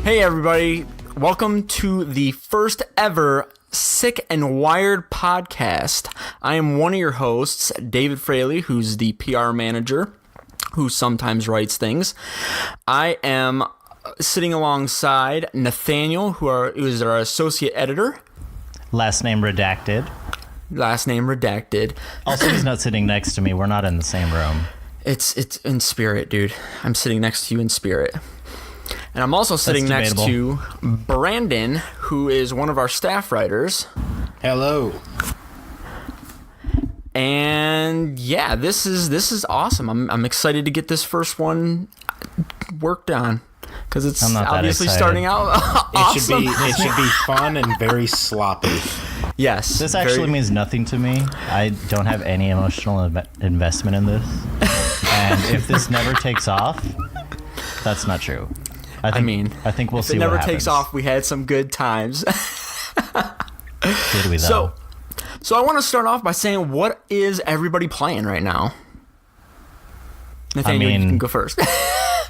Hey everybody, welcome to the first ever Sick and Wired podcast. I am one of your hosts, David Fraley, who's the PR manager, who sometimes writes things. I am sitting alongside Nathanael, who is our associate editor. Last name redacted. Also, he's not sitting next to me. We're not in the same room. It's in spirit, dude. I'm sitting next to you in spirit. And I'm also sitting next to Brandon, who is one of our staff writers. Hello. And yeah, this is awesome. I'm excited to get this first one worked on because it's obviously starting out awesome. It should be fun and very sloppy. Yes. This actually means nothing to me. I don't have any emotional investment in this. And if this never takes off, that's not true. I think we'll see. If it never takes off, we had some good times. Did we though? So I want to start off by saying, what is everybody playing right now? Nathaniel, you can go first.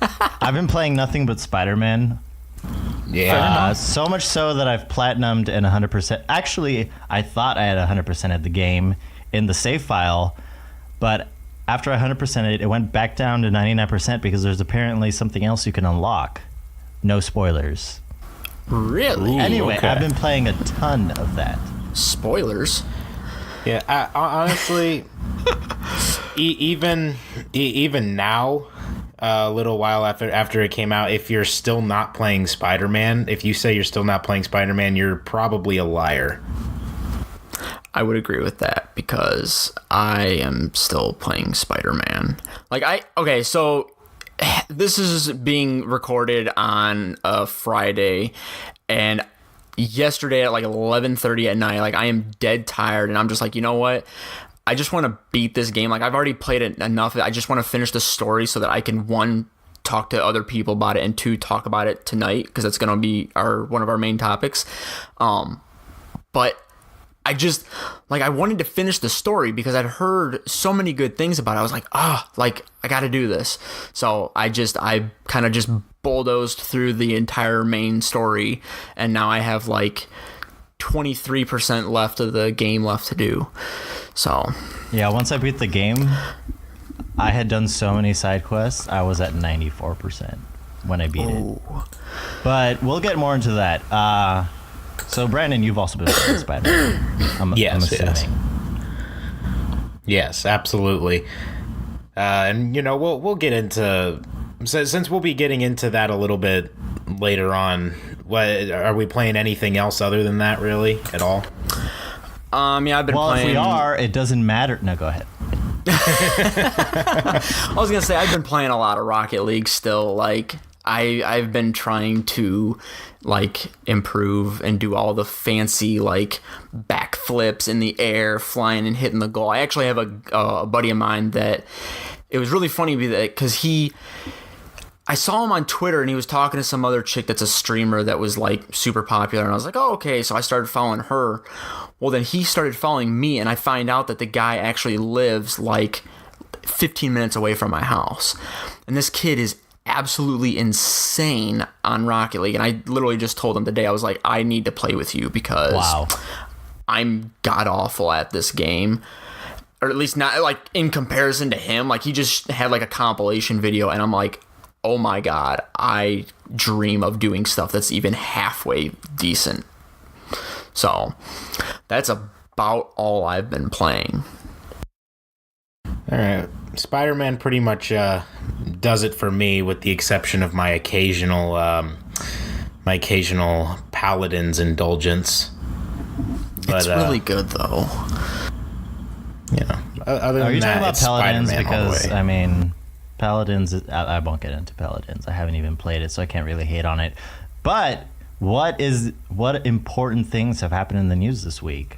I've been playing nothing but Spider-Man. Yeah. So much so that I've platinumed and 100%. Actually, I thought I had 100% of the game in the save file, but after I 100%ed it went back down to 99% because there's apparently something else you can unlock. No spoilers. Really? Ooh, anyway, okay. I've been playing a ton of that. Spoilers? Yeah, I honestly, even now, a little while after it came out, if you're still not playing Spider-Man, if you say you're still not playing Spider-Man, you're probably a liar. I would agree with that because I am still playing Spider-Man. So this is being recorded on a Friday, and yesterday at 11:30 at night, I am dead tired, and I'm just you know what? I just want to beat this game. I've already played it enough. I just want to finish the story so that I can, one, talk to other people about it, and two, talk about it tonight because that's going to be one of our main topics. But I just I wanted to finish the story because I'd heard so many good things about it. I was I got to do this. So I kind of just bulldozed through the entire main story, and now I have 23% left of the game left to do. So yeah, once I beat the game, I had done so many side quests. I was at 94% when I beat it. But we'll get more into that. So Brandon, you've also been playing Spider-Man. I'm assuming. Yes, absolutely. And we'll get into, since we'll be getting into that a little bit later on. What are we playing? Anything else other than that, really, at all? Yeah, I've been playing. If we are, it doesn't matter. No, go ahead. I was gonna say I've been playing a lot of Rocket League still. I've been trying to improve and do all the fancy backflips in the air, flying and hitting the goal. I actually have a buddy of mine that it was really funny because I saw him on Twitter and he was talking to some other chick that's a streamer that was super popular, and I was like, oh, okay. So I started following her. Well, then he started following me, and I find out that the guy actually lives 15 minutes away from my house, and this kid is absolutely insane on Rocket League. And I literally just told him today, I was like, I need to play with you because I'm god awful at this game, or at least not in comparison to him. He just had a compilation video, and I'm like, oh my god, I dream of doing stuff that's even halfway decent. So that's about all I've been playing. All right. Spider-Man pretty much does it for me, with the exception of my occasional Paladin's indulgence. But, it's really good though. Yeah. Other Are you than talking about Paladins? Because Paladins, I won't get into Paladins. I haven't even played it, so I can't really hate on it. But what important things have happened in the news this week?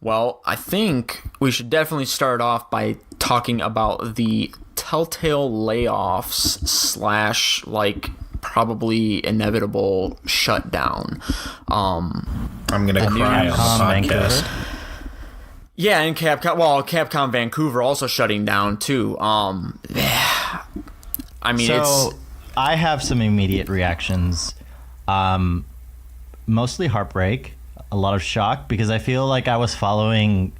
Well, I think we should definitely start off by talking about the Telltale layoffs / probably inevitable shutdown. I'm gonna cry on the podcast. Yeah, and Capcom Vancouver also shutting down too. I mean, I have some immediate reactions. Mostly heartbreak, a lot of shock, because I feel like I was following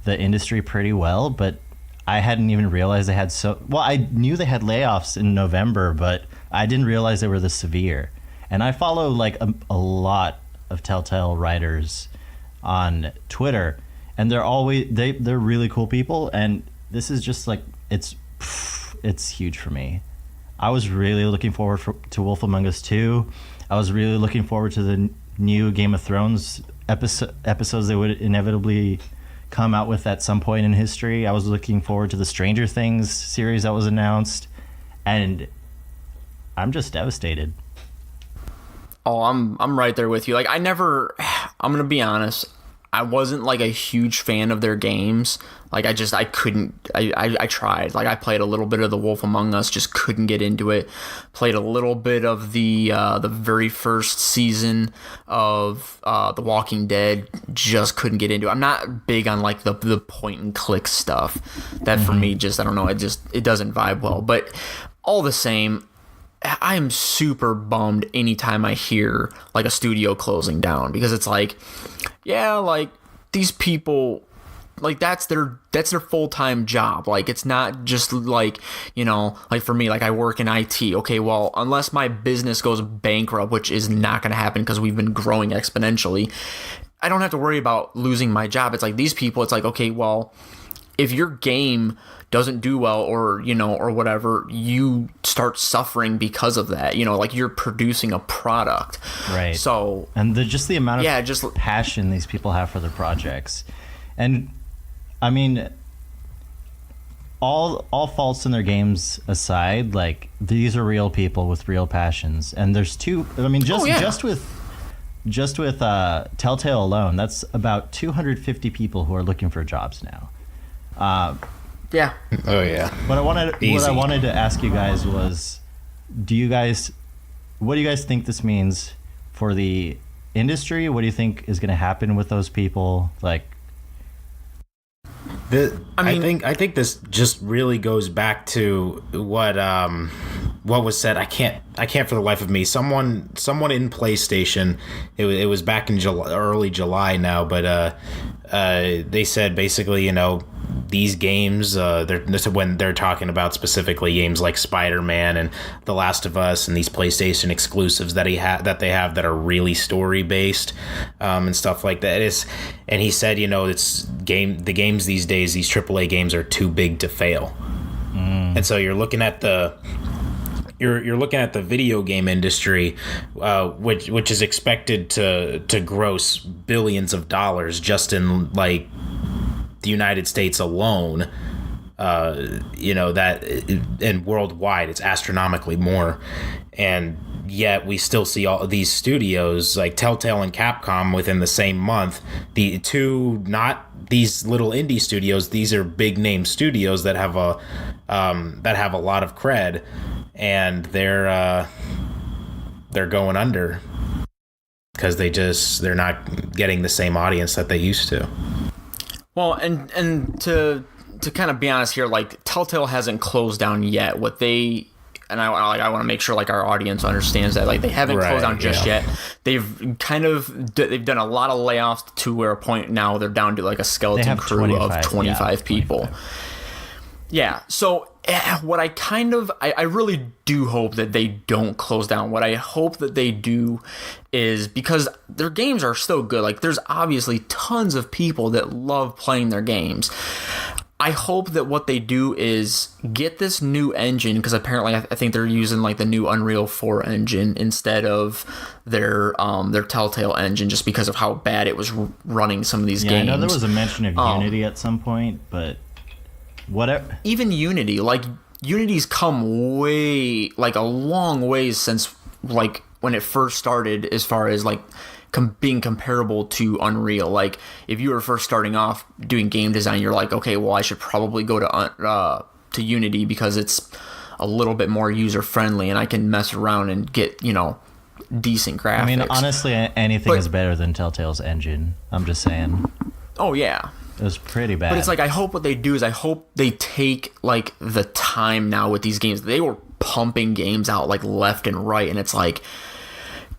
the industry pretty well, but I hadn't even realized they had I knew they had layoffs in November, but I didn't realize they were this severe. And I follow like a lot of Telltale writers on Twitter, and they're really cool people, and this is just like it's huge for me. I was really looking forward to Wolf Among Us 2. I was really looking forward to the new Game of Thrones episodes they would inevitably come out with at some point in history. I was looking forward to the Stranger Things series that was announced, and I'm just devastated. Oh, I'm right there with you. Like, I'm gonna be honest, I wasn't like a huge fan of their games. Like, I tried. Like, I played a little bit of the Wolf Among Us, just couldn't get into it. Played a little bit of the very first season of The Walking Dead, just couldn't get into it. I'm not big on like the point and click stuff. That for me, just I don't know, it doesn't vibe well. But all the same, I am super bummed anytime I hear like a studio closing down, because it's like, yeah, like these people, like that's their full-time job. Like, it's not just like, you know, like for me, like I work in IT. Okay, well, unless my business goes bankrupt, which is not going to happen because we've been growing exponentially, I don't have to worry about losing my job. It's like these people, it's like, okay, well, if your game doesn't do well, or, you know, or whatever, you start suffering because of that. You know, like you're producing a product. Right. So, and just the amount of passion these people have for their projects. And I mean, all faults in their games aside, like these are real people with real passions. And there's just with Telltale alone, that's about 250 people who are looking for jobs now. Yeah. Oh yeah. What I wanted to ask you guys was, what do you guys think this means for the industry? What do you think is going to happen with those people? Like, I think this just really goes back to what was said. I can't for the life of me. Someone in PlayStation. It was back in early July now, but they said basically, you know, these games, when they're talking about specifically games like Spider-Man and The Last of Us and these PlayStation exclusives that they have that are really story based, and stuff like that. And he said, you know, the games these days, these AAA games are too big to fail. And so you're looking at the video game industry, which is expected to gross billions of dollars just in like the United States alone. You know, that, and worldwide it's astronomically more. And yet we still see all of these studios like Telltale and Capcom within the same month. The two, not these little indie studios, these are big name studios that have a lot of cred, and they're going under because they're not getting the same audience that they used to. Well, and to kind of be honest here, like Telltale hasn't closed down yet. What they, and I want to make sure like our audience understands that, like, they haven't closed down just yet. They've done a lot of layoffs to where a point now they're down to like a skeleton crew of 25 people. 25. Yeah. So what I really do hope that they don't close down. What I hope that they do is, because their games are still good. Like, there's obviously tons of people that love playing their games. I hope that what they do is get this new engine, because apparently I think they're using like the new Unreal 4 engine instead of their Telltale engine, just because of how bad it was running some of these games. I know there was a mention of Unity at some point, but whatever. Even Unity, like Unity's come way, like a long ways since like when it first started, as far as like being comparable to Unreal. Like, if you were first starting off doing game design, you're like, okay, well, I should probably go to Unity because it's a little bit more user friendly and I can mess around and get, you know, decent graphics. I mean, honestly, anything is better than Telltale's engine. I'm just saying. Oh yeah. It was pretty bad. But it's like, I hope what they do is, I hope they take like the time now with these games. They were pumping games out like left and right, and it's like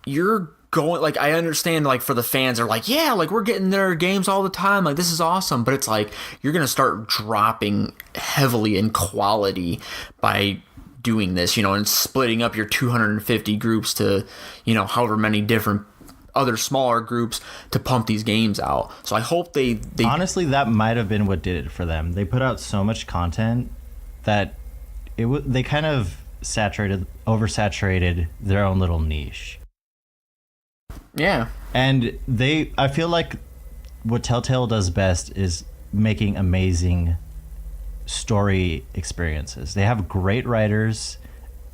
you're going, like, I understand, like, for the fans are like, yeah, like, we're getting their games all the time, like, this is awesome, but it's like you're gonna start dropping heavily in quality by doing this, you know, and splitting up your 250 groups to, you know, however many different other smaller groups to pump these games out. So I hope they honestly, that might have been what did it for them. They put out so much content that they kind of oversaturated their own little niche. Yeah. And I feel like what Telltale does best is making amazing story experiences. They have great writers,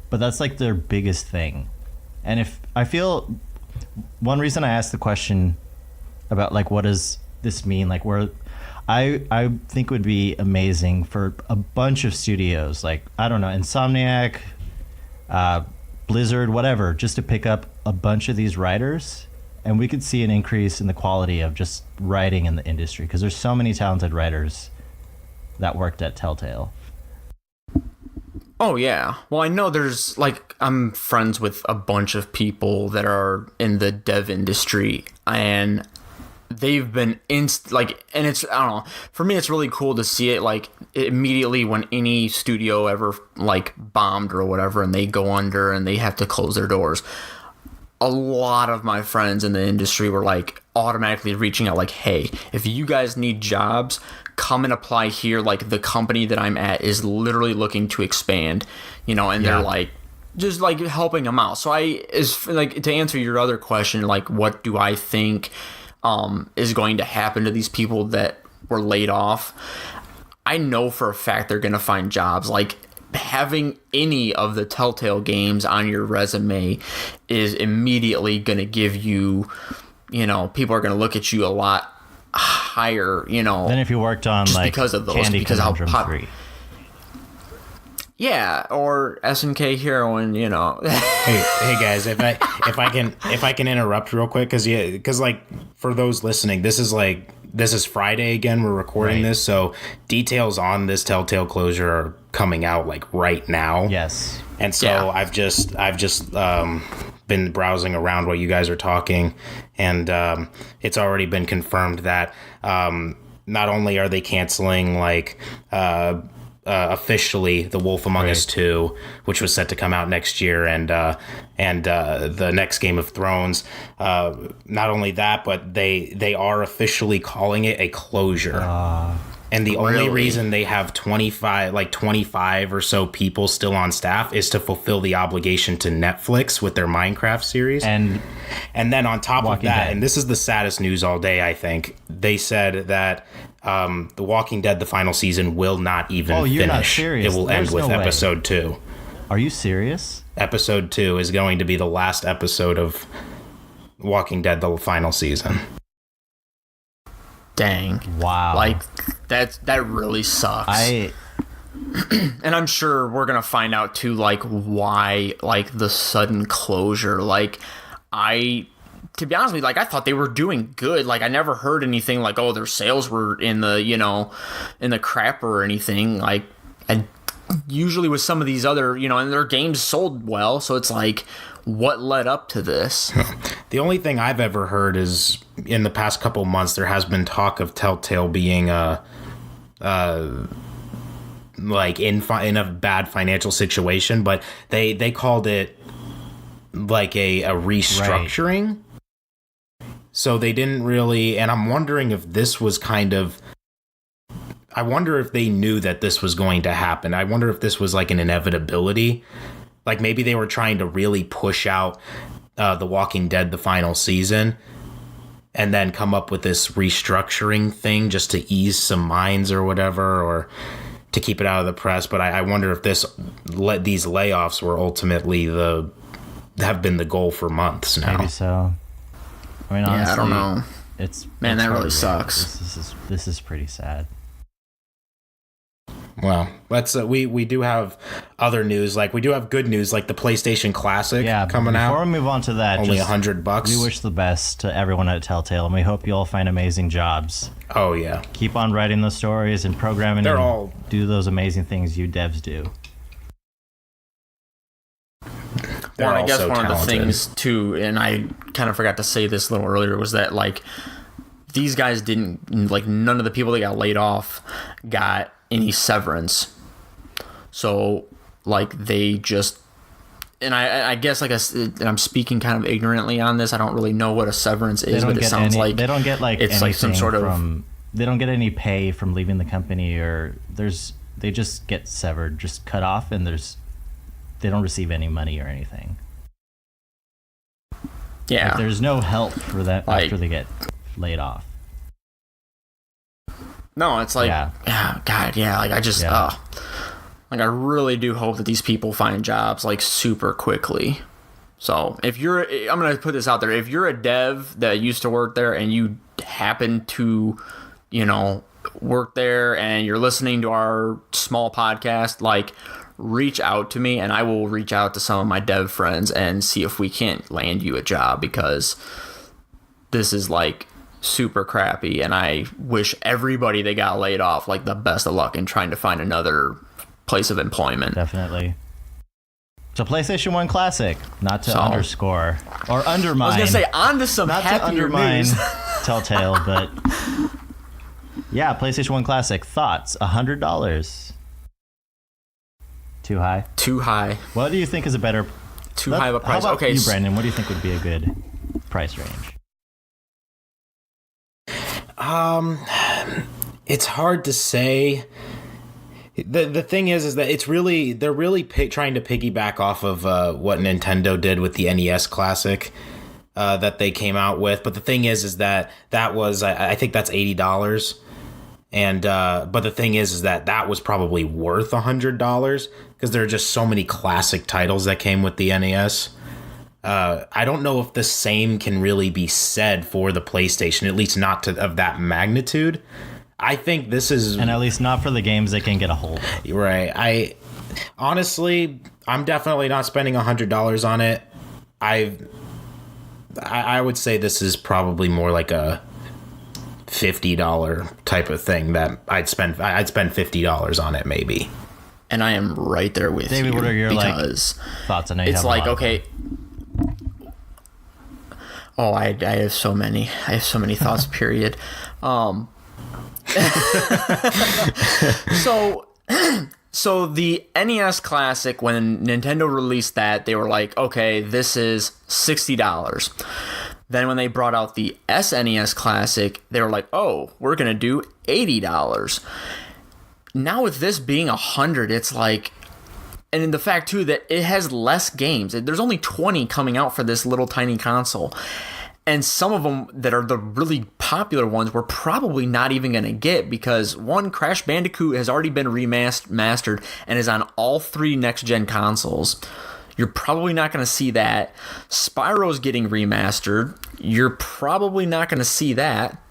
but that's like their biggest thing. And if I feel one reason I asked the question about like what does this mean, like where I think would be amazing for a bunch of studios, like I don't know, Insomniac, Blizzard, whatever, just to pick up a bunch of these writers, and we could see an increase in the quality of just writing in the industry, because there's so many talented writers that worked at Telltale. Oh, yeah. Well, I know there's, like, I'm friends with a bunch of people that are in the dev industry, and they've been, and it's, I don't know, for me, it's really cool to see it, like, immediately when any studio ever, like, bombed or whatever, and they go under and they have to close their doors. A lot of my friends in the industry were, like, automatically reaching out, like, hey, if you guys need jobs, come and apply here. Like, the company that I'm at is literally looking to expand, you know, and they're like just like helping them out. So to answer your other question, like, what do I think is going to happen to these people that were laid off? I know for a fact they're going to find jobs. Like, having any of the Telltale games on your resume is immediately going to give you, you know, people are going to look at you a lot higher, you know, than if you worked on like because of those, Candy because how Conundrum 3. Yeah, or SNK Heroine, you know. hey guys, if I can interrupt real quick, because like for those listening, this is Friday again. We're recording this, so details on this Telltale closure are coming out like right now. Yes, and so I've just been browsing around while you guys are talking, and it's already been confirmed that not only are they canceling like officially The Wolf Among Us 2, which was set to come out next year, and the next Game of Thrones. Not only that, but they are officially calling it a closure. And the only reason they have 25 or so people still on staff is to fulfill the obligation to Netflix with their Minecraft series. And then on top of that, and this is the saddest news all day, I think, they said that The Walking Dead, the final season, will not even finish. You're not serious. It will end with episode 2. Are you serious? Episode 2 is going to be the last episode of Walking Dead, the final season. Dang. Wow. Like, that really sucks. And I'm sure we're going to find out, too, like, why, like, the sudden closure. Like, to be honest with you, like, I thought they were doing good. Like, I never heard anything like, oh, their sales were in the, you know, in the crap or anything. Like, and usually with some of these other, you know, and their games sold well. So it's like, what led up to this? The only thing I've ever heard is in the past couple months, there has been talk of Telltale being like in a bad financial situation, but they called it like a restructuring. Right. So they didn't really, and I'm wondering if this was I wonder if they knew that this was going to happen. I wonder if this was like an inevitability. Like maybe they were trying to really push out The Walking Dead, the final season, and then come up with this restructuring thing just to ease some minds or whatever, or to keep it out of the press. But I wonder if these layoffs were ultimately have been the goal for months now. Maybe so. I mean, honestly, I don't know. It's that really sucks. This is pretty sad. Well, we do have other news. Like we do have good news, like the PlayStation Classic coming out. Before we move on to that, only $100. We wish the best to everyone at Telltale, and we hope you all find amazing jobs. Oh yeah, keep on writing those stories and programming. Do those amazing things you devs do. They're I all guess so one of the talented. things too, and I kind of forgot to say this a little earlier, was that like these guys didn't, like, none of the people that got laid off got any severance. So like they just, and I guess like and I'm speaking kind of ignorantly on this. I don't really know what a severance is, but it sounds like they don't get like it's like some sort of, they don't get any pay from leaving the company, or they just get severed, just cut off, and they don't receive any money or anything. yeah. Like, there's no help for that Like, after they get laid off. No, it's like, yeah, God, yeah. Like I just, like I really do hope that these people find jobs like super quickly. So if I'm gonna put this out there, if you're a dev that used to work there and you happen to, work there and you're listening to our small podcast, like, reach out to me and I will reach out to some of my dev friends and see if we can't land you a job, because this is like super crappy, and I wish everybody that got laid off like the best of luck in trying to find another place of employment. Definitely. So PlayStation 1 Classic, not to underscore or undermine. I was gonna say, on to some not to happier undermine news. Telltale, but yeah, PlayStation 1 Classic, thoughts, $100. Too high? Too high. What do you think is a better... Too high of a price. How about Okay, you, Brandon? What do you think would be a good price range? It's hard to say. The thing is that they're really trying to piggyback off of what Nintendo did with the NES Classic that they came out with. But the thing is that was, I think that's $80. And but the thing is that was probably worth $100, because there are just so many classic titles that came with the NES. I don't know if the same can really be said for the PlayStation, at least not of that magnitude. I think this is... And at least not for the games they can get a hold of. Right. Honestly, I'm definitely not spending $100 on it. I would say this is probably more like a $50 type of thing that I'd spend $50 on it, maybe. And I am right there with David, you. what are your because thoughts? I know you it's have a like, lot of okay. Oh, I have so many. I have so many thoughts. Period. So the NES Classic, when Nintendo released that, they were like, okay, this is $60. Then when they brought out the SNES Classic, they were like, oh, we're gonna do $80. Now with this being $100, it's like, and in the fact too that it has less games. There's only 20 coming out for this little tiny console. And some of them that are the really popular ones we're probably not even going to get, because one, Crash Bandicoot has already been remastered and is on all 3 next-gen consoles. You're probably not going to see that. Spyro's getting remastered. You're probably not going to see that.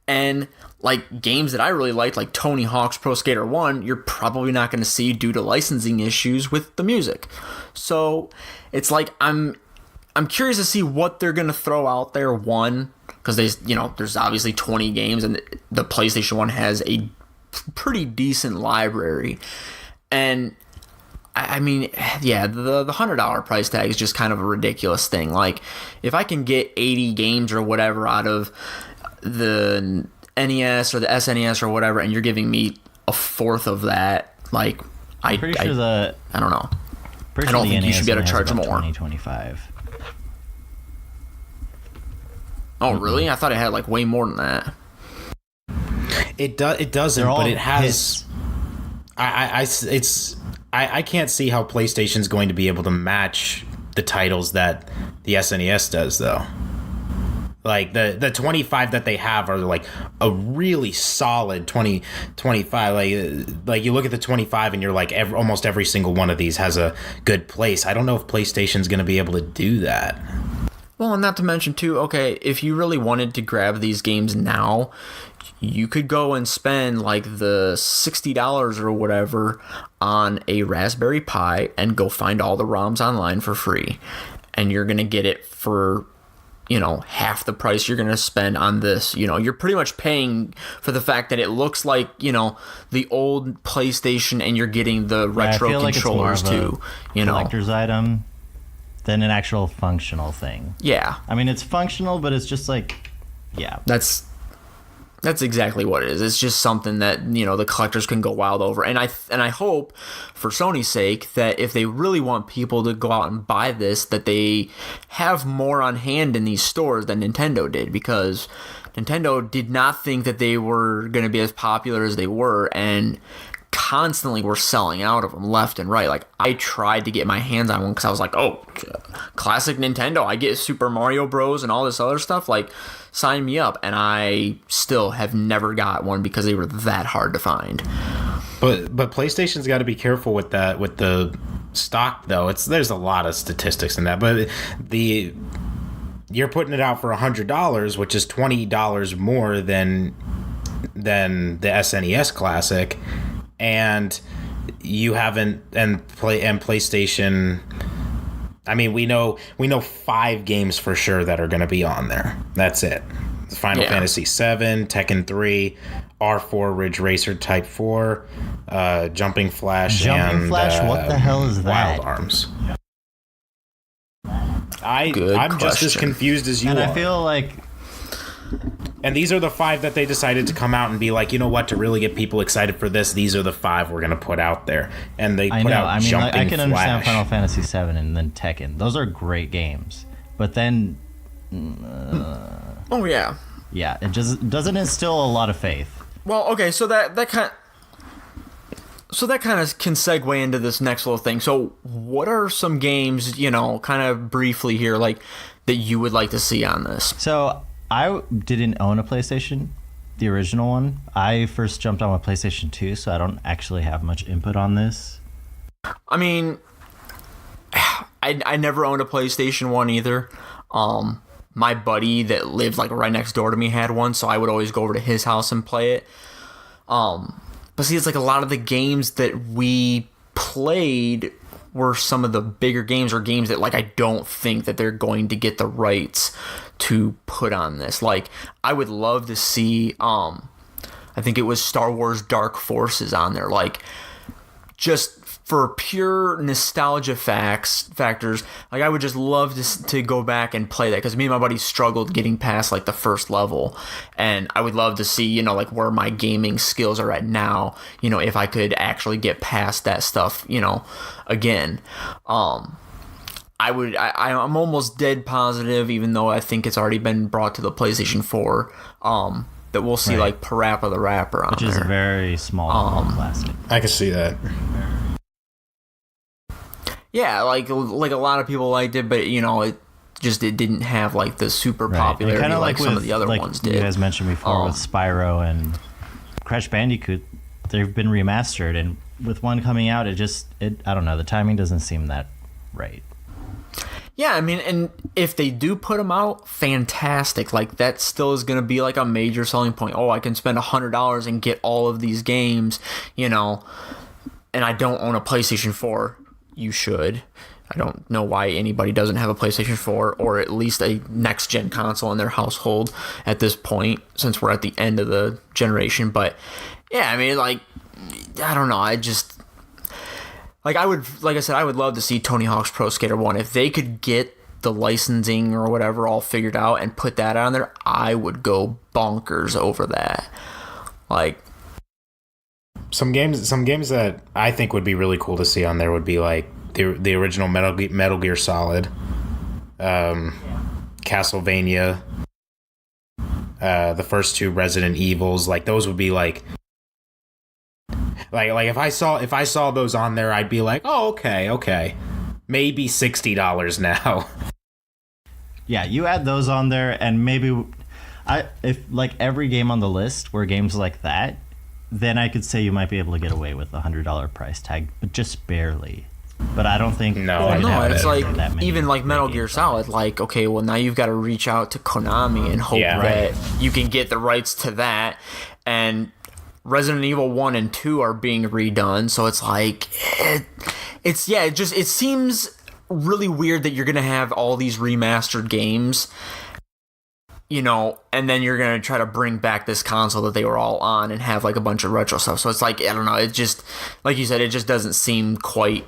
And like games that I really liked, like Tony Hawk's Pro Skater 1, you're probably not going to see due to licensing issues with the music. So it's like I'm curious to see what they're going to throw out there. One, because there's obviously 20 games, and the PlayStation 1 has a pretty decent library. And I mean, yeah, the $100 price tag is just kind of a ridiculous thing. Like, if I can get 80 games or whatever out of the NES or the SNES or whatever, and you're giving me a fourth of that, like, I don't know. I don't think you should be able to charge more. 2025. Mm-hmm. Oh, really? I thought it had like way more than that. It doesn't, but it has. I can't see how PlayStation's going to be able to match the titles that the SNES does, though. Like the 25 that they have are like a really solid 25. Like you look at the 25 and you're like almost every single one of these has a good place. I don't know if PlayStation's going to be able to do that. Well, and not to mention too, okay, if you really wanted to grab these games now, you could go and spend like the $60 or whatever on a Raspberry Pi and go find all the ROMs online for free. And you're going to get it for, half the price you're going to spend on this. You're pretty much paying for the fact that it looks like, the old PlayStation, and you're getting the retro I feel controllers like it's more of too. a collector's item. than an actual functional thing. Yeah. I mean, it's functional, but it's just like, yeah. That's exactly what it is. It's just something that, you know, the collectors can go wild over. And I hope, for Sony's sake, that if they really want people to go out and buy this, that they have more on hand in these stores than Nintendo did, because Nintendo did not think that they were going to be as popular as they were, and constantly were selling out of them left and right. Like, I tried to get my hands on one because I was like, oh, classic Nintendo, I get Super Mario Bros. And all this other stuff, like, sign me up. And I still have never got one because they were that hard to find. But PlayStation's got to be careful with that, with the stock, though. There's a lot of statistics in that, but you're putting it out for $100, which is $20 more than the SNES Classic, and you haven't and PlayStation. I mean, we know 5 games for sure that are going to be on there. That's it. Final Fantasy VII, Tekken 3, R4 Ridge Racer Type 4, Jumping Flash, what the hell is that? Wild Arms. I'm just as confused as you are. And I feel like... And these are the 5 that they decided to come out and be like, you know what, to really get people excited for this, these are the 5 we're going to put out there. And they put out Jumping Flash. I can understand Final Fantasy VII and then Tekken. Those are great games. But then... oh, yeah. Yeah, it just doesn't instill a lot of faith. Well, okay, so that kind of can segue into this next little thing. So what are some games, you know, kind of briefly here, like, that you would like to see on this? So I didn't own a PlayStation, the original one. I first jumped on with PlayStation 2, so I don't actually have much input on this. I mean, I never owned a PlayStation 1 either. My buddy that lived like right next door to me had one, so I would always go over to his house and play it. But see, it's like a lot of the games that we played were some of the bigger games, or games that like I don't think that they're going to get the rights to put on this. Like, I would love to see I think it was Star Wars Dark Forces on there, like, just for pure nostalgia factors. Like, I would just love to go back and play that, because me and my buddy struggled getting past like the first level, and I would love to see, you know, like where my gaming skills are at now, you know, if I could actually get past that stuff, you know, again. I'm almost dead positive, even though I think it's already been brought to the PlayStation 4, that we'll see like Parappa the Rapper on which is there. a very small classic. I can see that. Yeah, like a lot of people liked it, but, you know, it didn't have like the super popularity kind of like some of the other ones did. You guys mentioned before with Spyro and Crash Bandicoot, they've been remastered, and with one coming out, I don't know, the timing doesn't seem that right. Yeah, I mean, and if they do put them out, fantastic. Like, that still is going to be like a major selling point. Oh, I can spend $100 and get all of these games, you know, and I don't own a PlayStation 4. You should. I don't know why anybody doesn't have a PlayStation 4 or at least a next-gen console in their household at this point, since we're at the end of the generation. But, yeah, I mean, like, I don't know. I just... Like I said, I would love to see Tony Hawk's Pro Skater 1. If they could get the licensing or whatever all figured out and put that on there, I would go bonkers over that. Like, some games that I think would be really cool to see on there would be like the original Metal Gear Solid, Castlevania, the first 2 Resident Evils. Like, those would be like if I saw those on there, I'd be like, oh, okay, maybe $60 now. Yeah, you add those on there, and maybe if like every game on the list were games like that, then I could say you might be able to get away with a $100 price tag, but just barely. But I don't think. It's like even like Metal Gear Solid. Like, okay, well, now you've got to reach out to Konami and hope that you can get the rights to that. And Resident Evil 1 and 2 are being redone, so it's like it seems really weird that you're gonna have all these remastered games, you know, and then you're gonna try to bring back this console that they were all on and have like a bunch of retro stuff. So it's like, I don't know, it just, like you said, it just doesn't seem quite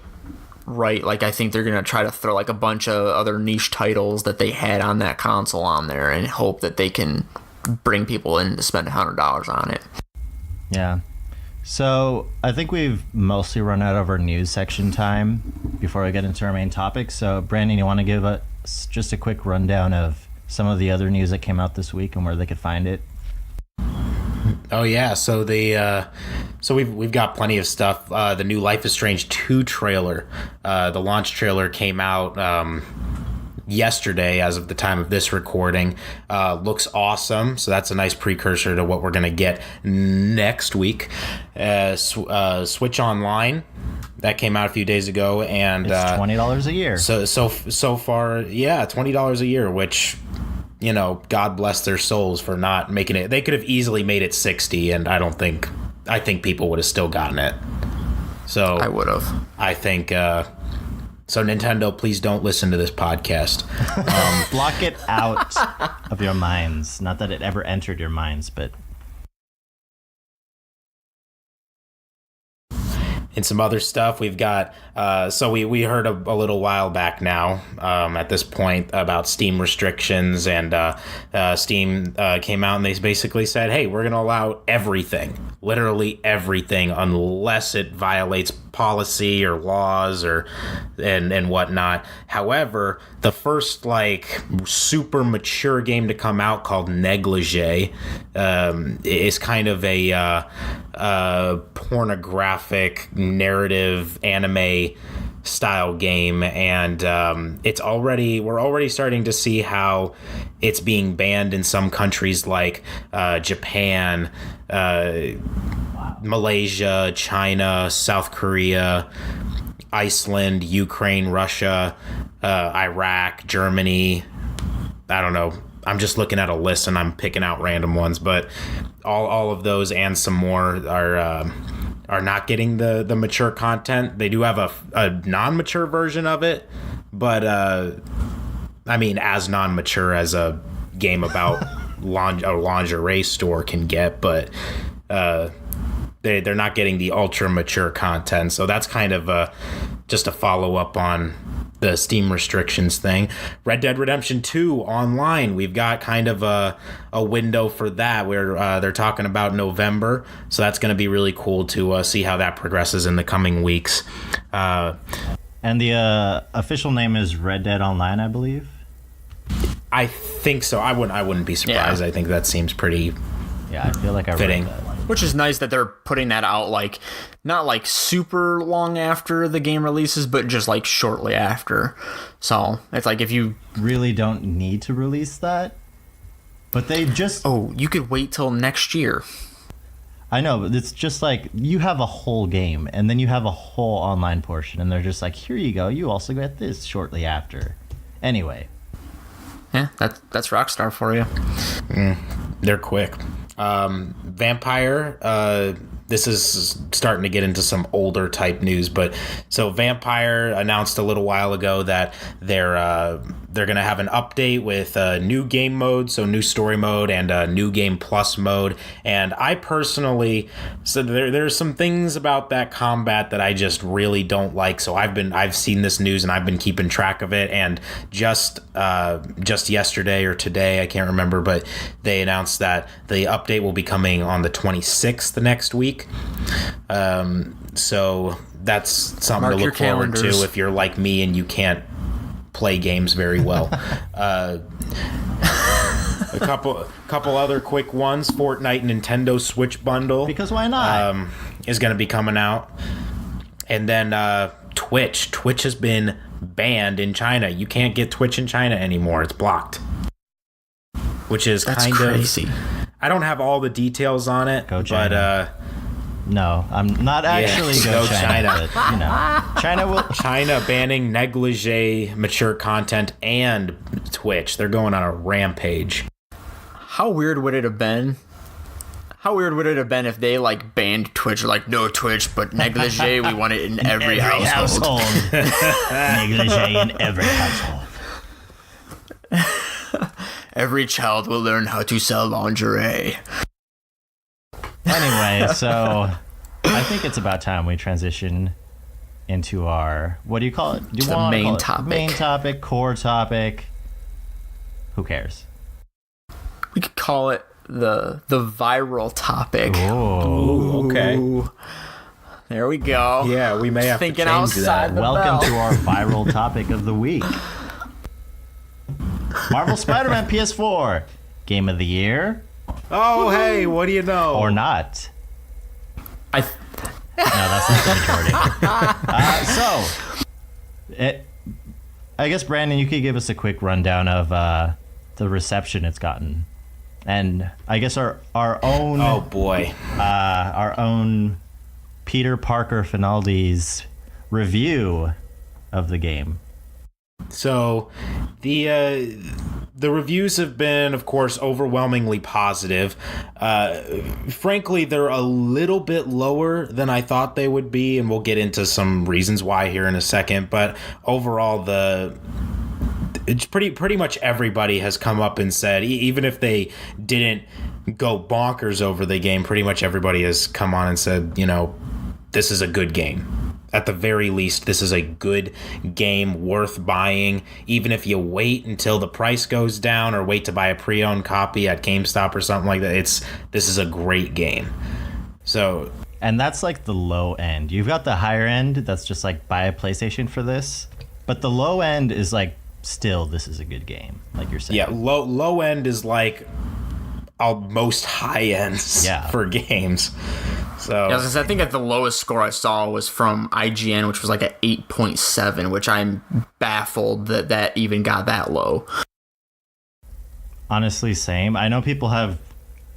right, like I think they're gonna try to throw like a bunch of other niche titles that they had on that console on there and hope that they can bring people in to spend $100 on it. Yeah. So I think we've mostly run out of our news section time before we get into our main topic. So Brandon, you want to give us just a quick rundown of some of the other news that came out this week and where they could find it? Oh yeah, so we've got plenty of stuff. The new Life is Strange 2 trailer, the launch trailer came out yesterday as of the time of this recording. Looks awesome, so that's a nice precursor to what we're gonna get next week. Switch Online, that came out a few days ago, and it's $20 a year. So far, yeah, $20 a year, which, you know, God bless their souls for not making it. They could have easily made it 60, and I think people would have still gotten it. So I would have. I think so. Nintendo, please don't listen to this podcast. Block it out of your minds. Not that it ever entered your minds, but And some other stuff we've got. So we heard a little while back now, at this point, about Steam restrictions, and Steam came out and they basically said, hey, we're going to allow everything, literally everything, unless it violates policy or laws or and whatnot. However, the first like super mature game to come out, called Negligee, is kind of a pornographic narrative anime style game, and we're already starting to see how it's being banned in some countries like Japan, Malaysia, China, South Korea, Iceland, Ukraine, Russia, Iraq, Germany. I don't know. I'm just looking at a list and I'm picking out random ones, but all of those and some more are not getting the mature content. They do have a non-mature version of it, but I mean, as non-mature as a game about a lingerie store can get, but they're not getting the ultra mature content. So that's kind of just a follow-up on the Steam restrictions thing. Red Dead Redemption 2 Online, we've got kind of a window for that where they're talking about November, so that's going to be really cool to see how that progresses in the coming weeks. And the official name is Red Dead Online, I believe. I think so. I wouldn't be surprised. Yeah. I think that seems pretty I feel like I fitting. read that. Which is nice that they're putting that out, like, not like super long after the game releases, but just like shortly after. So it's like if you Really don't need to release that, but they just... you could wait till next year. I know, but it's just like you have a whole game and then you have a whole online portion, and they're just like, here you go, you also get this shortly after. Anyway. Yeah, that's Rockstar for you. They're quick. Vampire, this is starting to get into some older type news, but so Vampire announced a little while ago that they're going to have an update with a new game mode, so new story mode and a new game plus mode. And I personally, so there's some things about that combat that I just really don't like. So I've seen this news and I've been keeping track of it. And just yesterday or today, I can't remember, but they announced that the update will be coming on the 26th the next week. So that's something to look forward to if you're like me and you can't play games very well. A couple other quick ones. Fortnite Nintendo Switch bundle, Because why not? is going to be coming out. And then Twitch has been banned in China. You can't get Twitch in China anymore. It's blocked, which is That's kind crazy. of... I don't have all the details on it, Go China. but No, I'm not actually go China. China. But, you know, China will... China banning negligee mature content and Twitch. They're going on a rampage. How weird would it have been? How weird would it have been if they like banned Twitch, or like no Twitch, but negligee, we want it in every household. Negligee in every household. Every child will learn how to sell lingerie. Anyway, so I think it's about time we transition into our, what do you call it? Do you the want main call it topic. Main topic, core topic. Who cares? We could call it the viral topic. Oh, okay. Ooh. There we go. Yeah, we may have Thinking to change outside that. the welcome bell. to our viral topic of the week. Marvel Spider-Man PS4 Game of the Year Oh, hey, what do you know? or not? I No, that's not the majority. I guess, Brandon, you could give us a quick rundown of the reception it's gotten, and I guess our own Oh boy. our own Peter Parker Finaldi's review of the game. So the reviews have been, of course, overwhelmingly positive. Frankly, they're a little bit lower than I thought they would be, and we'll get into some reasons why here in a second. But overall, it's pretty much everybody has come up and said, even if they didn't go bonkers over the game, pretty much everybody has come on and said, this is a good game. At the very least, this is a good game worth buying, even if you wait until the price goes down or wait to buy a pre-owned copy at GameStop or something like that. This is a great game. So, And that's like the low end. You've got the higher end that's just like buy a PlayStation for this, but the low end is like still this is a good game, like you're saying. yeah, low end is like most high ends for games. So Yeah, I think at the lowest score I saw was from IGN, which was like an 8.7, which I'm baffled that even got that low. Honestly, same. I know people have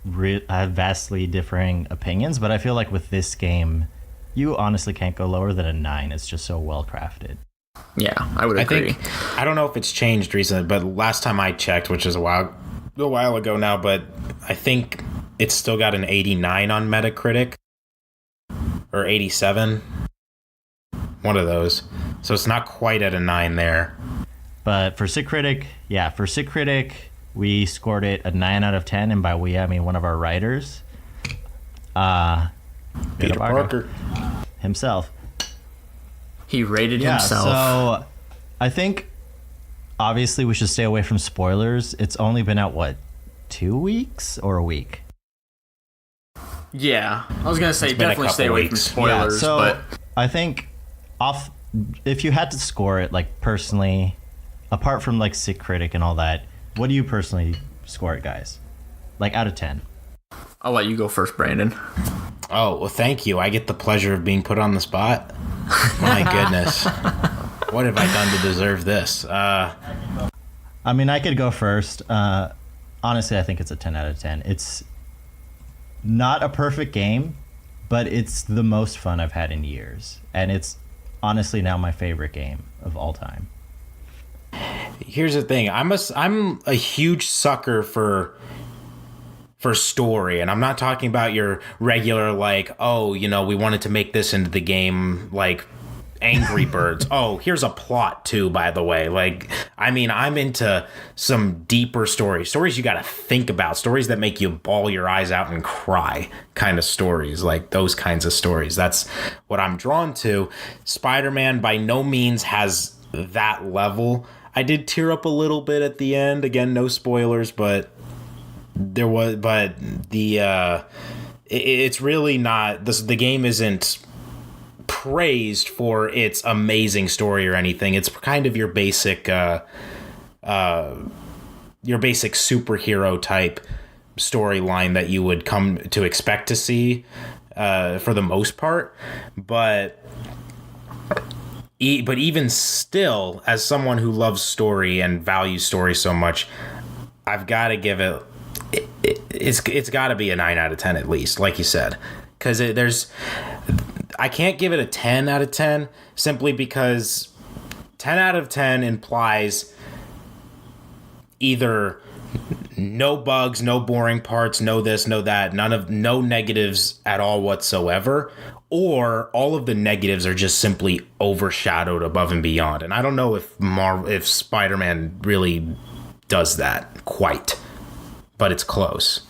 vastly differing opinions, but I feel like with this game, you honestly can't go lower than a 9. It's just so well crafted. Yeah, I would agree. I don't know if it's changed recently, but last time I checked, which is a while ago now, but I think it's still got an 89 on Metacritic. Or 87. One of those. So it's not quite at a 9 there. But for Critic, we scored it a 9 out of 10, and by we I mean one of our writers, Peter Parker himself. He rated himself. So I think obviously we should stay away from spoilers. It's only been out 2 weeks or a week? Yeah, I was gonna say It's been a definitely stay couple away from weeks. spoilers. So but I think if you had to score it, like personally, apart from like Sick Critic and all that, what do you personally score it, guys? Like out of 10? I'll let you go first, Brandon. Oh, well, thank you. I get the pleasure of being put on the spot. My goodness. What have I done to deserve this? I mean, I could go first. Honestly, I think it's a 10 out of 10. It's not a perfect game, but it's the most fun I've had in years. And it's honestly now my favorite game of all time. Here's the thing. I'm a huge sucker for story, and I'm not talking about your regular like, oh, we wanted to make this into the game like Angry Birds. Oh, here's a plot too, by the way. Like, I mean, I'm into some deeper stories you got to think about, stories that make you bawl your eyes out and cry kind of stories, like those kinds of stories. That's what I'm drawn to. Spider-Man by no means has that level. I did tear up a little bit at the end. Again, no spoilers, but it's really not, the game isn't praised for its amazing story or anything. It's kind of your basic superhero type storyline that you would come to expect to see for the most part. But even still, as someone who loves story and values story so much, I've got to give it's got to be a 9 out of 10 at least, like you said, because I can't give it a 10 out of 10 simply because 10 out of 10 implies either no bugs, no boring parts, no this, no that, no negatives at all whatsoever, or all of the negatives are just simply overshadowed above and beyond. And I don't know if Spider-Man really does that quite, but it's close.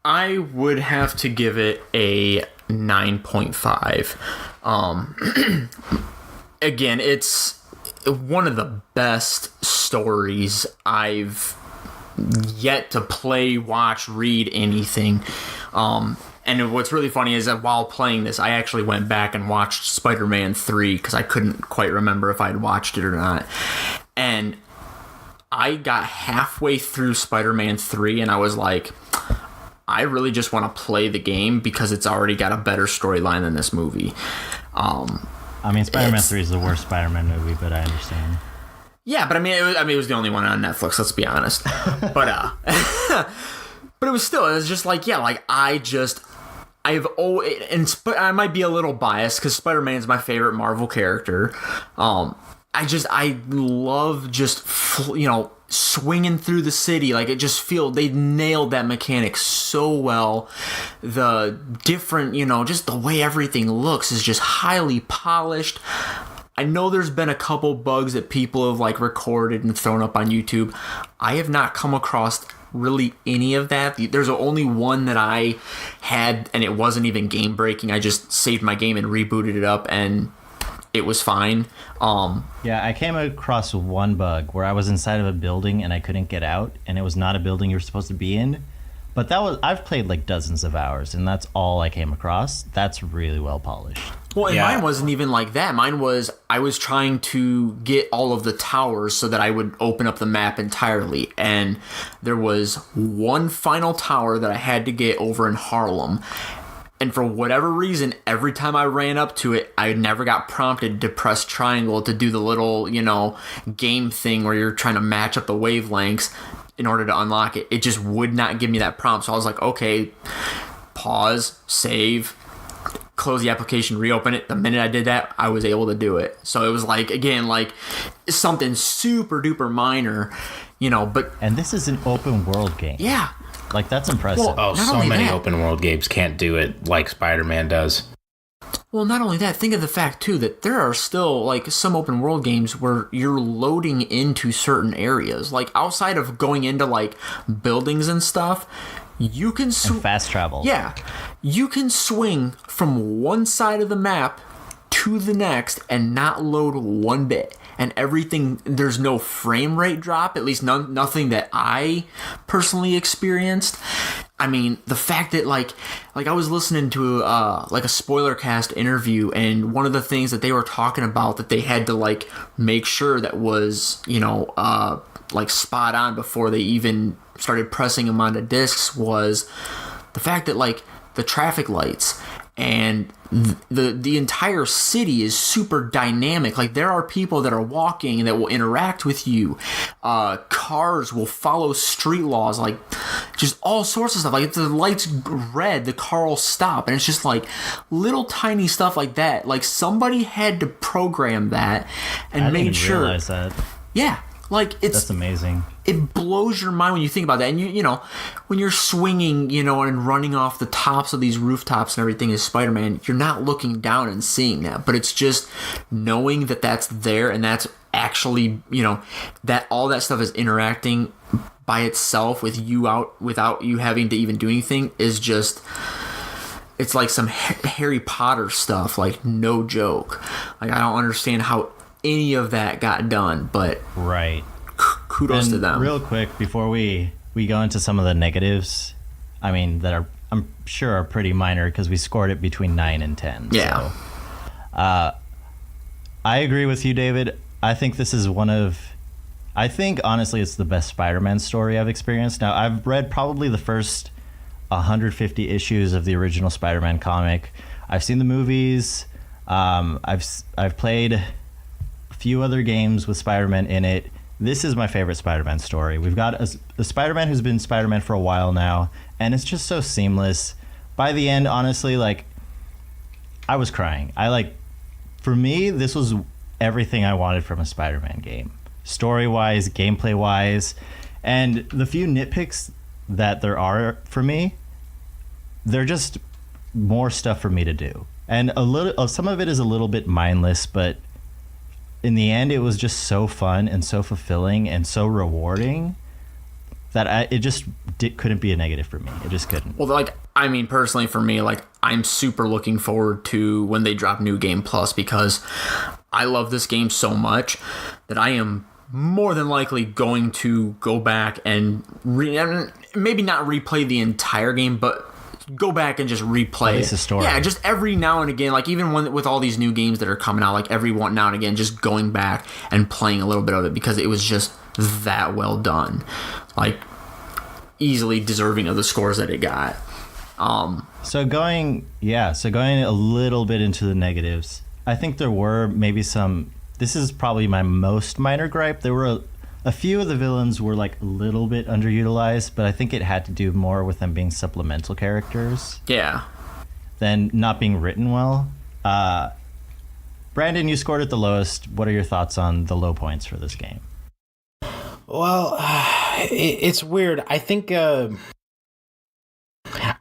I would have to give it a 9.5. again, it's one of the best stories I've yet to play, watch, read, anything. And what's really funny is that while playing this, I actually went back and watched Spider-Man 3 because I couldn't quite remember if I'd watched it or not. And I got halfway through Spider-Man 3 and I was like, I really just want to play the game because it's already got a better storyline than this movie. I mean, Spider-Man 3 is the worst Spider-Man movie, but I understand. Yeah, but I mean, it was the only one on Netflix, let's be honest. But but it was just like, yeah, like I've always, and I might be a little biased because Spider-Man's my favorite Marvel character. I love just, swinging through the city. Like, they nailed that mechanic so well. The different, just the way everything looks is just highly polished. I know there's been a couple bugs that people have like recorded and thrown up on YouTube. I have not come across really any of that. There's only one that I had, and it wasn't even game breaking. I just saved my game and rebooted it up, and it was fine. Yeah, I came across one bug where I was inside of a building and I couldn't get out, and it was not a building you were supposed to be in. But I've played like dozens of hours, and that's all I came across. That's really well polished. Well, and mine wasn't even like that. Mine was, I was trying to get all of the towers so that I would open up the map entirely. And there was one final tower that I had to get over in Harlem. And for whatever reason, every time I ran up to it, I never got prompted to press triangle to do the little, game thing where you're trying to match up the wavelengths in order to unlock it. It just would not give me that prompt. So I was like, okay, pause, save, close the application, reopen it. The minute I did that, I was able to do it. So it was like, again, like something super duper minor, but... And this is an open world game. Yeah. Like, that's impressive. Well, so many open world games can't do it like Spider-Man does. Well, not only that, think of the fact, too, that there are still, like, some open world games where you're loading into certain areas. Like, outside of going into, like, buildings and stuff, you can... And fast travel. Yeah. You can swing from one side of the map to the next and not load one bit. And everything, there's no frame rate drop, at least nothing that I personally experienced. I mean, the fact that like I was listening to like a spoiler cast interview, and one of the things that they were talking about that they had to like make sure that was, like spot on before they even started pressing them onto discs was the fact that like the traffic lights and the entire city is super dynamic. Like, there are people that are walking that will interact with you. Cars will follow street laws, like just all sorts of stuff. Like, if the light's red, the car will stop, and it's just like little tiny stuff like that. Like, somebody had to program that and made sure. I didn't realize that. Yeah. Like, that's amazing. It blows your mind when you think about that. And you know, when you're swinging, and running off the tops of these rooftops and everything as Spider-Man, you're not looking down and seeing that, but it's just knowing that that's there, and that's actually, that all that stuff is interacting by itself with you out without you having to even do anything is just, it's like some Harry Potter stuff, like no joke. Like, I don't understand how any of that got done, but right, kudos to them. Real quick before we go into some of the negatives, I mean, that I'm sure are pretty minor because we scored it between 9 and 10. Yeah. So, I agree with you, David. I think this is honestly it's the best Spider-Man story I've experienced. Now, I've read probably the first 150 issues of the original Spider-Man comic. I've seen the movies. I've played few other games with Spider-Man in it. This is my favorite Spider-Man story. We've got a Spider-Man who's been Spider-Man for a while now, and it's just so seamless. By the end, honestly, like, I was crying. For me, this was everything I wanted from a Spider-Man game. Story-wise, gameplay-wise, and the few nitpicks that there are for me, they're just more stuff for me to do. And some of it is a little bit mindless, but in the end, it was just so fun and so fulfilling and so rewarding that it just couldn't be a negative for me. It just couldn't. Well, personally for me, I'm super looking forward to when they drop New Game Plus, because I love this game so much that I am more than likely going to go back and maybe not replay the entire game, but go back and just replay at least the story. Yeah, just every now and again, like even with all these new games that are coming out, like every now and again, just going back and playing a little bit of it because it was just that well done, like easily deserving of the scores that it got. So going a little bit into the negatives, I think there were maybe some. This is probably my most minor gripe. There were a few of the villains were like a little bit underutilized, but I think it had to do more with them being supplemental characters. Yeah. Than not being written well. Brandon, you scored it the lowest. What are your thoughts on the low points for this game? Well, it's weird. I think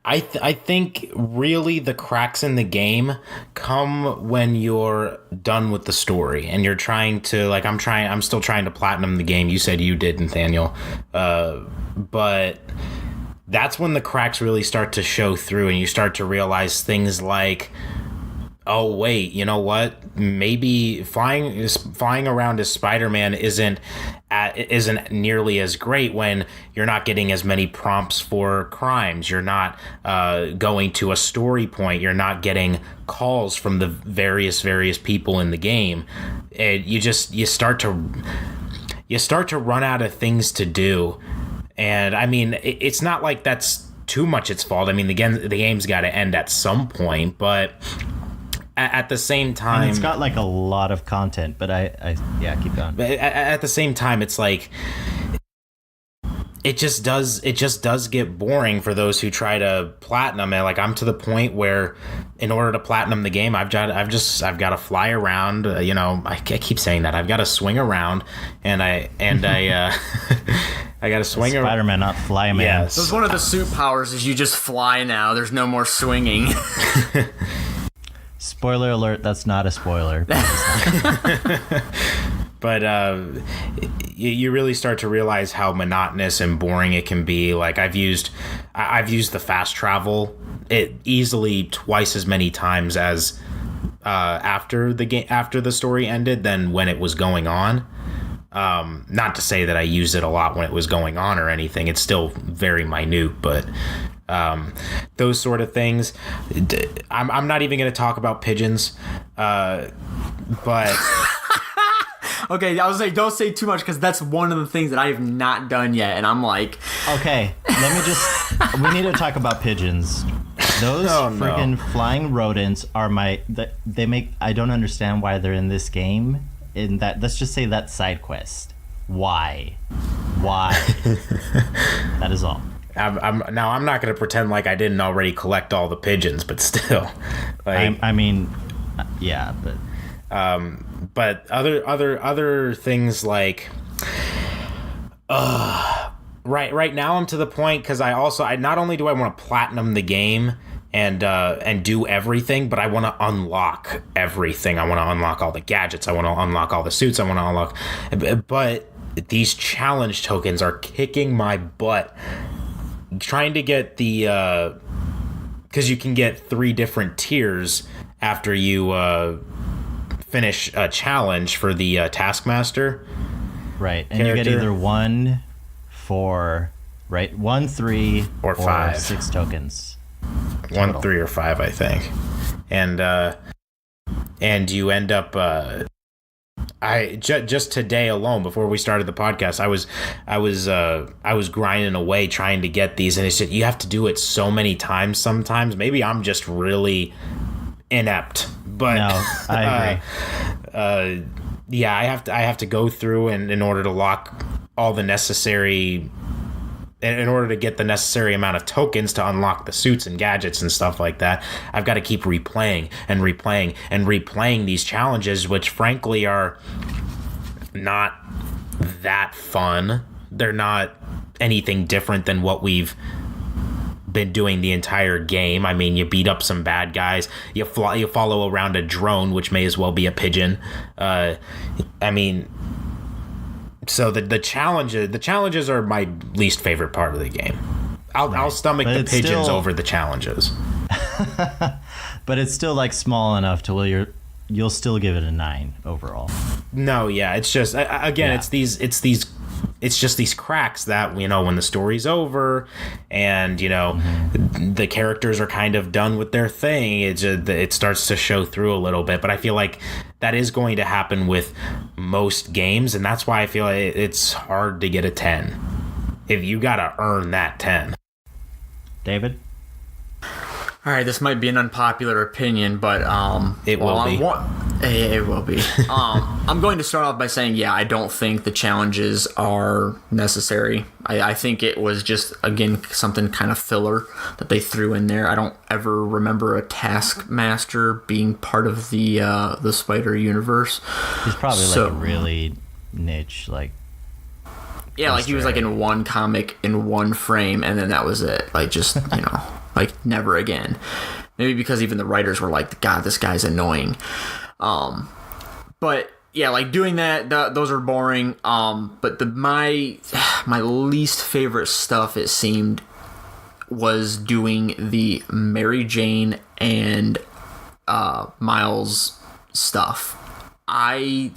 I think really the cracks in the game come when you're done with the story and you're trying to, like, I'm still trying to platinum the game. You said you did, Nathanael. But that's when the cracks really start to show through and you start to realize things like, oh wait, you know what? Maybe flying around as Spider-Man isn't nearly as great when you're not getting as many prompts for crimes. You're not going to a story point. You're not getting calls from the various people in the game. You start to run out of things to do. And I mean, it's not like that's too much its fault. I mean, the game's got to end at some point, but at the same time, and it's got like a lot of content, but I keep going. But at the same time, it's like it just does get boring for those who try to platinum it. Like, I'm to the point where in order to platinum the game, I've got to fly around. I keep saying that I've got to swing around, and I I got to swing around. Spider-Man, not fly man. Yes. So it's one of the suit powers is you just fly now. There's no more swinging. Spoiler alert, that's not a spoiler. But you really start to realize how monotonous and boring it can be. Like, I've used the fast travel easily twice as many times as after the story ended than when it was going on. Not to say that I used it a lot when it was going on or anything. It's still very minute, but those sort of things. I'm not even going to talk about pigeons, but Okay, I was like, don't say too much because that's one of the things that I have not done yet, and I'm like, okay, we need to talk about pigeons. Those freaking flying rodents are I don't understand why they're in this game. In that, let's just say that side quest. Why? That is all. I'm not going to pretend like I didn't already collect all the pigeons, but still, like, but other things like, right now I'm to the point because I not only do I want to platinum the game and do everything, but I want to unlock everything. I want to unlock all the gadgets. I want to unlock all the suits. I want to unlock, but these challenge tokens are kicking my butt. Trying to get the because you can get 3 different tiers after you finish a challenge for the Taskmaster. Right, and character. You get either 1, 4, right? 1, 3, or 5, 6 tokens. 1, 3, or 5, I think, and you end up. Just today alone, before we started the podcast, I was grinding away trying to get these, and it's just, you have to do it so many times. Sometimes maybe I'm just really inept, but no, I agree. Yeah, I have to go through and in order to lock all the necessary. In order to get the necessary amount of tokens to unlock the suits and gadgets and stuff like that, I've got to keep replaying and replaying and replaying these challenges, which frankly are not that fun. They're not anything different than what we've been doing the entire game. I mean, you beat up some bad guys, you follow around a drone, which may as well be a pigeon. I mean, so the challenges are my least favorite part of the game. I'll stomach the pigeons over the challenges. But it's still like small enough to where you'll still give it a 9 overall. No, yeah, it's just again, Yeah. it's just these cracks that, you know, when the story's over and, you know, the characters are kind of done with their thing, it starts to show through a little bit. But I feel like that is going to happen with most games, and that's why I feel like it's hard to get a 10. If you gotta earn that 10. David? All right, this might be an unpopular opinion, but It will be. It will be. I'm going to start off by saying, yeah, I don't think the challenges are necessary. I think it was just, again, something kind of filler that they threw in there. I don't ever remember a Taskmaster being part of the Spider universe. He's probably like a really niche, like. Yeah, like he was like in one comic in one frame, and then that was it. Like, just, you know, like never again. Maybe because even the writers were like, God, this guy's annoying. But yeah, like doing that, those are boring. But my least favorite stuff, it seemed, was doing the Mary Jane and Miles stuff. I'm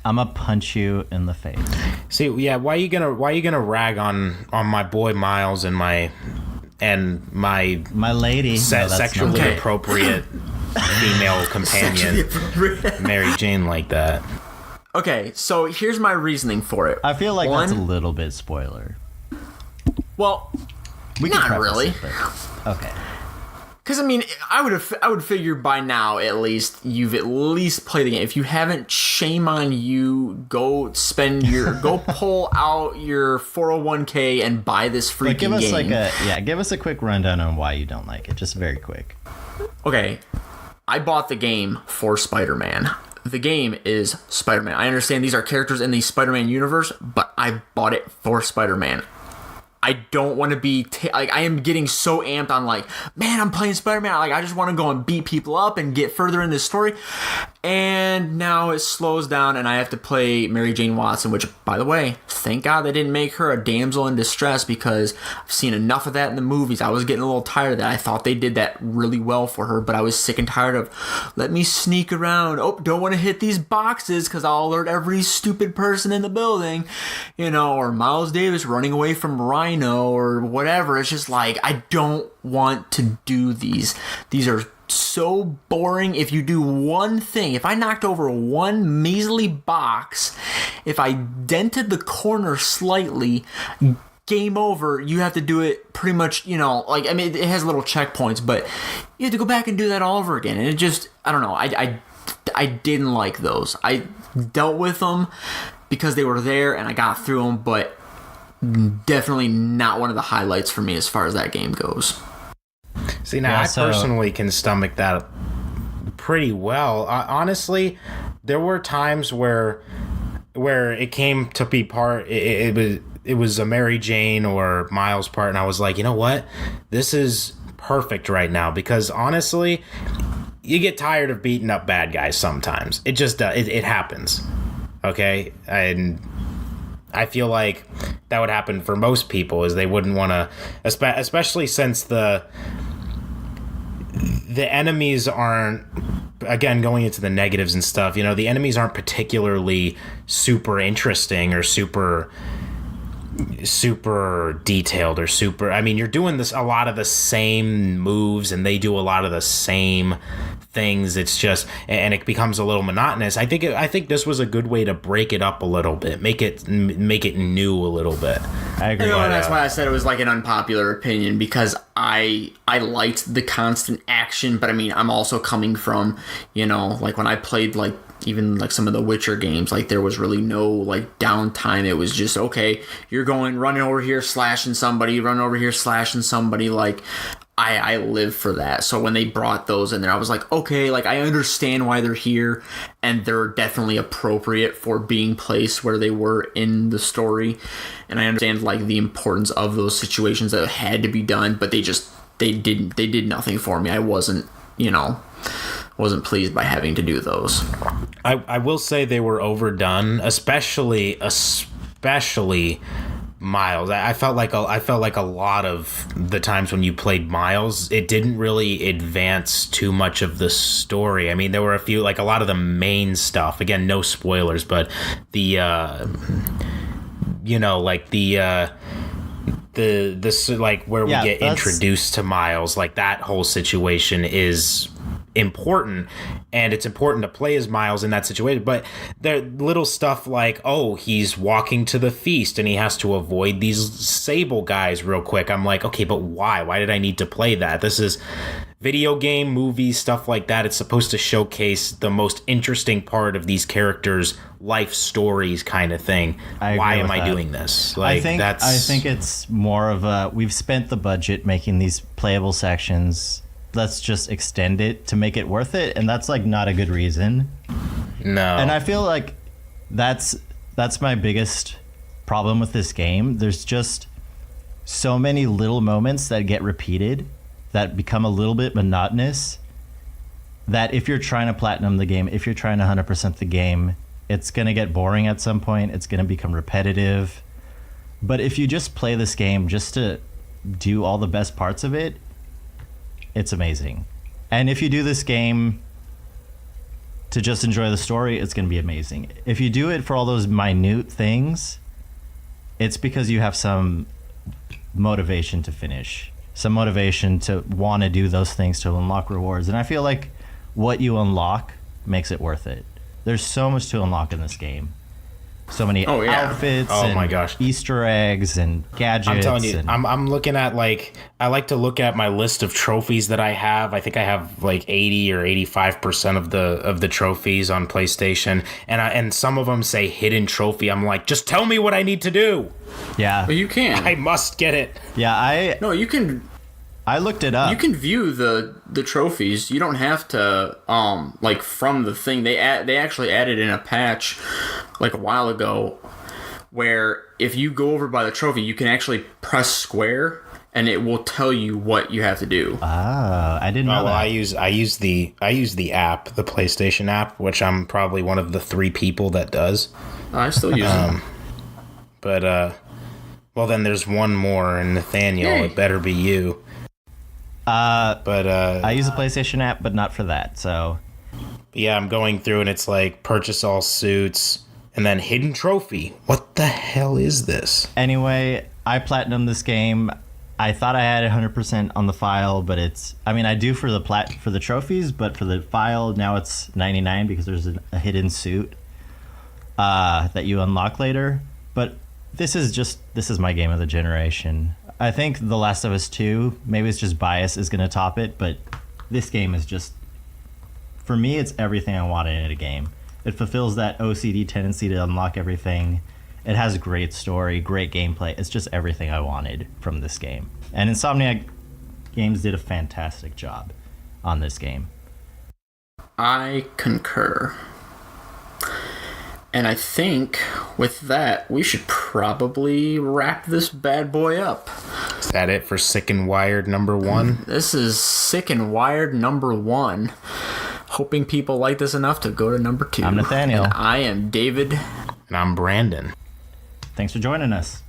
gonna punch you in the face. See, yeah, why are you gonna rag on my boy Miles and my lady sexually appropriate female companion Mary Jane like that? Okay, so here's my reasoning for it. I feel like that's a little bit spoiler. Well, We can not preface really. it, but- okay. Because, I mean, I would figure by now, at least, you've at least played the game. If you haven't, shame on you. Go pull out your 401k and buy this freaking game. Give us a quick rundown on why you don't like it. Just very quick. Okay, I bought the game for Spider-Man. The game is Spider-Man. I understand these are characters in the Spider-Man universe, but I bought it for Spider-Man. I don't want to be I am getting so amped on, like, man, I'm playing Spider-Man. Like, I just want to go and beat people up and get further in this story. And now it slows down, and I have to play Mary Jane Watson, which, by the way, thank God they didn't make her a damsel in distress, because I've seen enough of that in the movies. I was getting a little tired of that. I thought they did that really well for her, but I was sick and tired of, let me sneak around. Oh, don't want to hit these boxes because I'll alert every stupid person in the building, you know, or Miles Davis running away from Rhino or whatever. It's just like, I don't want to do these. These are so boring. If you do one thing, if I knocked over one measly box, if I dented the corner slightly, game over. You have to do it pretty much, you know, like, I mean, it has little checkpoints, but you have to go back and do that all over again. And it just, I don't know, I didn't like those. I dealt with them because they were there and I got through them, but definitely not one of the highlights for me as far as that game goes. See, now I personally can stomach that pretty well. Honestly, there were times where it came to be part. It was a Mary Jane or Miles part, and I was like, you know what, this is perfect right now, because honestly, you get tired of beating up bad guys sometimes. It just it happens. Okay, and I feel like that would happen for most people, is they wouldn't want to, especially since the enemies aren't, again, going into the negatives and stuff, you know, the enemies aren't particularly super interesting or super detailed or super, I mean, you're doing a lot of the same moves and they do a lot of the same things. It's just, and it becomes a little monotonous. I think this was a good way to break it up a little bit, make it new a little bit. I agree. You know, that's why I said it was like an unpopular opinion, because I liked the constant action, but I mean, I'm also coming from, you know, like when I played like even like some of the Witcher games, like there was really no like downtime. It was just, okay, you're running over here, slashing somebody, running over here, slashing somebody. Like I live for that. So when they brought those in there, I was like, okay, like I understand why they're here, and they're definitely appropriate for being placed where they were in the story. And I understand like the importance of those situations that had to be done, but they did nothing for me. I wasn't pleased by having to do those. I will say they were overdone, especially Miles. I felt like a lot of the times when you played Miles, it didn't really advance too much of the story. I mean, there were a few, like a lot of the main stuff. Again, no spoilers, but the like this like where we get introduced to Miles, like that whole situation is important, and it's important to play as Miles in that situation. But there little stuff like, oh, he's walking to the feast and he has to avoid these sable guys real quick. I'm like, okay, but why did I need to play that? This is video game, movies, stuff like that. It's supposed to showcase the most interesting part of these characters' life stories, kind of thing. Why am I doing this? Like, I think it's more of a, we've spent the budget making these playable sections, let's just extend it to make it worth it, and that's like not a good reason. No. And I feel like that's my biggest problem with this game. There's just so many little moments that get repeated that become a little bit monotonous, that if you're trying to platinum the game, if you're trying to 100% the game, it's going to get boring at some point. It's going to become repetitive. But if you just play this game just to do all the best parts of it, it's amazing. And if you do this game to just enjoy the story, it's going to be amazing. If you do it for all those minute things, it's because you have some motivation to finish, some motivation to want to do those things to unlock rewards. And I feel like what you unlock makes it worth it. There's so much to unlock in this game. So many outfits and my gosh, Easter eggs and gadgets. I'm telling you, I'm looking at, like, I like to look at my list of trophies that I have. I think I have like 80 or 85% of the trophies on PlayStation, and some of them say hidden trophy. I'm like, just tell me what I need to do. Yeah, but you can. I must get it. Yeah, you can. I looked it up. You can view the trophies. You don't have to like from the thing. They actually added in a patch like a while ago where if you go over by the trophy, you can actually press square and it will tell you what you have to do. Ah, I didn't know that. I use the app, the PlayStation app, which I'm probably one of the 3 people that does. I still use it. But well, then there's one more, and Nathaniel, it better be you. I use the PlayStation app, but not for that. So yeah, I'm going through and it's like purchase all suits and then hidden trophy. What the hell is this? Anyway, I platinumed this game. I thought I had 100% on the file, but I do for the trophies, but for the file now it's 99 because there's a hidden suit that you unlock later. But this is my game of the generation. I think The Last of Us 2, maybe it's just bias, is going to top it, but this game is just, for me, it's everything I wanted in a game. It fulfills that OCD tendency to unlock everything. It has great story, great gameplay. It's just everything I wanted from this game. And Insomniac Games did a fantastic job on this game. I concur. And I think with that, we should probably wrap this bad boy up. Is that it for Sick and Wired number 1? This is Sick and Wired number 1. Hoping people like this enough to go to number 2. I'm Nathaniel. And I am David. And I'm Brandon. Thanks for joining us.